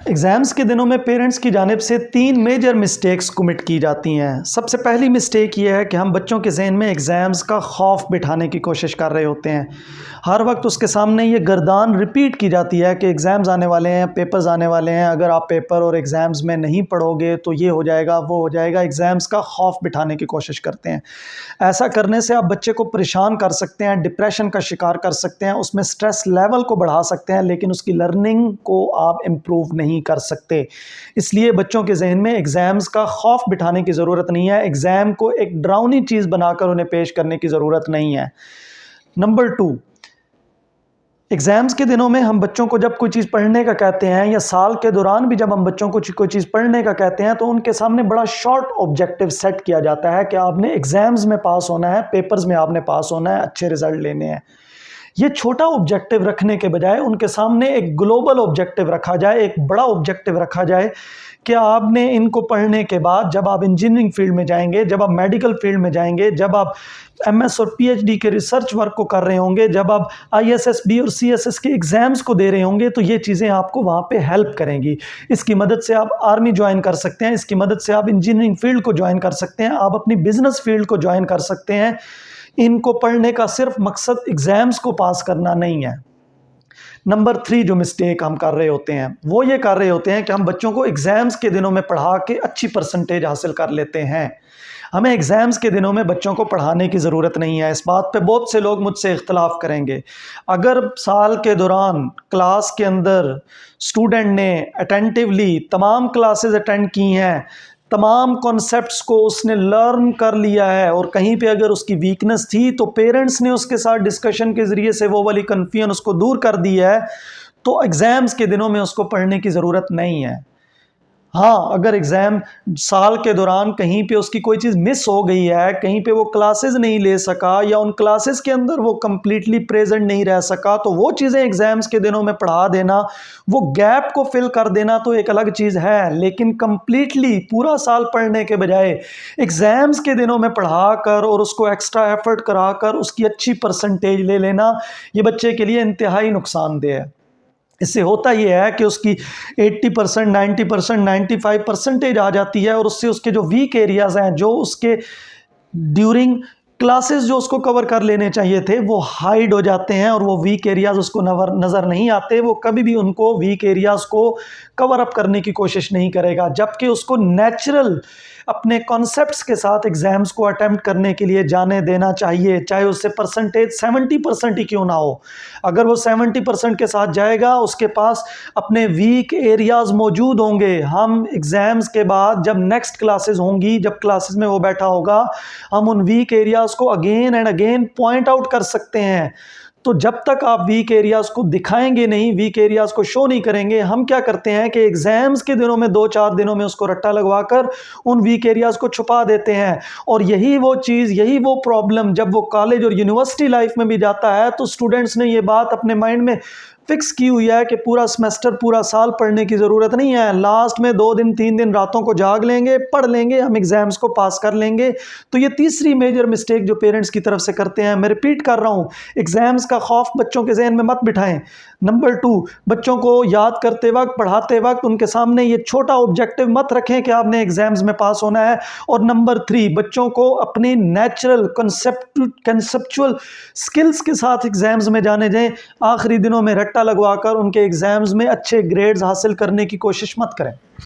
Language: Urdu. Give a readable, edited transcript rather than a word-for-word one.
ایگزامس کے دنوں میں پیرنٹس کی جانب سے 3 میجر مسٹیکس کمٹ کی جاتی ہیں۔ سب سے پہلی مسٹیک یہ ہے کہ ہم بچوں کے ذہن میں ایگزامس کا خوف بٹھانے کی کوشش کر رہے ہوتے ہیں۔ ہر وقت اس کے سامنے یہ گردان ریپیٹ کی جاتی ہے کہ ایگزامز آنے والے ہیں، پیپرز آنے والے ہیں، اگر آپ پیپر اور ایگزامز میں نہیں پڑھو گے تو یہ ہو جائے گا، وہ ہو جائے گا۔ ایگزامس کا خوف بٹھانے کی کوشش کرتے ہیں۔ ایسا کرنے سے آپ بچے کو پریشان کر سکتے ہیں، ڈپریشن کا شکار کر سکتے ہیں، اس میں سٹریس لیول کو بڑھا سکتے ہیں، لیکن اس کی لرننگ کو آپ امپروو نہیں کر سکتے۔ اس لیے بچوں کے ذہن میں ایگزامز کا خوف بٹھانے کی ضرورت نہیں ہے، ایگزام کو ایک ڈراؤنی چیز بنا کر انہیں پیش کرنے کی ضرورت نہیں ہے۔ نمبر 2، ایگزامز کے دنوں میں ہم بچوں کو جب کوئی چیز پڑھنے کا کہتے ہیں یا سال کے دوران بھی جب ہم بچوں کو کوئی چیز پڑھنے کا کہتے ہیں تو ان کے سامنے بڑا شارٹ آبجیکٹیو سیٹ کیا جاتا ہے کہ آپ نے ایگزامز میں پاس ہونا ہے، پیپرز میں آپ نے پاس ہونا ہے، اچھے رزلٹ لینے ہیں۔ یہ چھوٹا آبجیکٹیو رکھنے کے بجائے ان کے سامنے ایک گلوبل آبجیکٹیو رکھا جائے، ایک بڑا آبجیکٹیو رکھا جائے کہ آپ نے ان کو پڑھنے کے بعد جب آپ انجینئرنگ فیلڈ میں جائیں گے، جب آپ میڈیکل فیلڈ میں جائیں گے، جب آپ ایم ایس اور پی ایچ ڈی کے ریسرچ ورک کو کر رہے ہوں گے، جب آپ آئی ایس ایس بی اور سی ایس ایس کے ایگزامز کو دے رہے ہوں گے، تو یہ چیزیں آپ کو وہاں پہ ہیلپ کریں گی۔ اس کی مدد سے آپ آرمی جوائن کر سکتے ہیں، اس کی مدد سے آپ انجینئرنگ فیلڈ کو جوائن کر سکتے ہیں، آپ اپنی بزنس فیلڈ کو جوائن کر سکتے ہیں۔ ان کو پڑھنے کا صرف مقصد ایگزامز کو پاس کرنا نہیں ہے۔ نمبر 3 جو مسٹیک ہم کر رہے ہوتے ہیں وہ یہ کر رہے ہوتے ہیں کہ ہم بچوں کو ایگزامز کے دنوں میں پڑھا کے اچھی پرسنٹیج حاصل کر لیتے ہیں۔ ہمیں ایگزامز کے دنوں میں بچوں کو پڑھانے کی ضرورت نہیں ہے۔ اس بات پہ بہت سے لوگ مجھ سے اختلاف کریں گے۔ اگر سال کے دوران کلاس کے اندر اسٹوڈنٹ نے اٹینٹیولی تمام کلاسز اٹینڈ کی ہیں، تمام کانسیپٹس کو اس نے لرن کر لیا ہے، اور کہیں پہ اگر اس کی ویکنس تھی تو پیرنٹس نے اس کے ساتھ ڈسکشن کے ذریعے سے وہ والی کنفیوژن اس کو دور کر دی ہے، تو ایگزامز کے دنوں میں اس کو پڑھنے کی ضرورت نہیں ہے۔ ہاں، اگر ایگزام سال کے دوران کہیں پہ اس کی کوئی چیز مس ہو گئی ہے، کہیں پہ وہ کلاسز نہیں لے سکا یا ان کلاسز کے اندر وہ کمپلیٹلی پریزنٹ نہیں رہ سکا، تو وہ چیزیں ایگزامز کے دنوں میں پڑھا دینا، وہ گیپ کو فل کر دینا تو ایک الگ چیز ہے۔ لیکن کمپلیٹلی پورا سال پڑھنے کے بجائے ایگزامز کے دنوں میں پڑھا کر اور اس کو ایکسٹرا ایفرٹ کرا کر اس کی اچھی پرسنٹیج لے لینا، یہ بچے کے لیے انتہائی نقصان دہ ہے۔ اس سے ہوتا یہ ہے کہ اس کی 80%، 90%، 95% آ جاتی ہے، اور اس سے اس کے جو ویک ایریاز ہیں، جو اس کے ڈیورنگ کلاسز جو اس کو کور کر لینے چاہیے تھے، وہ ہائیڈ ہو جاتے ہیں، اور وہ ویک ایریاز اس کو نظر نہیں آتے۔ وہ کبھی بھی ان کو ویک ایریاز کو کور اپ کرنے کی کوشش نہیں کرے گا، جبکہ اس کو نیچرل اپنے کانسیپٹس کے ساتھ ایگزامز کو اٹیمپٹ کرنے کے لیے جانے دینا چاہیے، چاہے اس سے پرسنٹیج 70% ہی کیوں نہ ہو۔ اگر وہ 70% کے ساتھ جائے گا، اس کے پاس اپنے ویک ایریاز موجود ہوں گے۔ ہم ایگزامز کے بعد جب نیکسٹ کلاسز ہوں گی، جب کلاسز میں وہ بیٹھا ہوگا، ہم ان ویک ایریاز کو again and again point out کر سکتے ہیں۔ تو جب تک آپ ویک ایریاز کو دکھائیں گے نہیں، ویک ایریاز کو شو نہیں کریں گے، ہم کیا کرتے ہیں کہ ایگزامز کے دنوں میں 2-4 دنوں میں اس کو رٹا لگوا کر ان ویک ایریاز کو چھپا دیتے ہیں۔ اور یہی وہ چیز، یہی وہ پرابلم جب وہ کالج اور یونیورسٹی لائف میں بھی جاتا ہے تو اسٹوڈنٹس نے یہ بات اپنے مائنڈ میں فکس کی ہوئی ہے کہ پورا سمیسٹر، پورا سال پڑھنے کی ضرورت نہیں ہے، لاسٹ میں 2 دن 3 دن راتوں کو جاگ لیں گے، پڑھ لیں گے، ہم ایگزامز کو پاس کر لیں گے۔ تو یہ تیسری میجر مسٹیک جو پیرنٹس کی طرف سے کرتے ہیں۔ میں ریپیٹ کر رہا ہوں، ایگزامز کا خوف بچوں کے ذہن میں مت بٹھائیں۔ نمبر 2، بچوں کو یاد کرتے وقت، پڑھاتے وقت ان کے سامنے یہ چھوٹا آبجیکٹیو مت رکھیں کہ آپ نے ایگزامز میں پاس ہونا ہے۔ اور نمبر 3، بچوں کو اپنی نیچرل کنسپچول سکلز کے ساتھ ایگزامز میں جانے دیں، آخری دنوں میں رٹا لگوا کر ان کے ایگزامز میں اچھے گریڈز حاصل کرنے کی کوشش مت کریں۔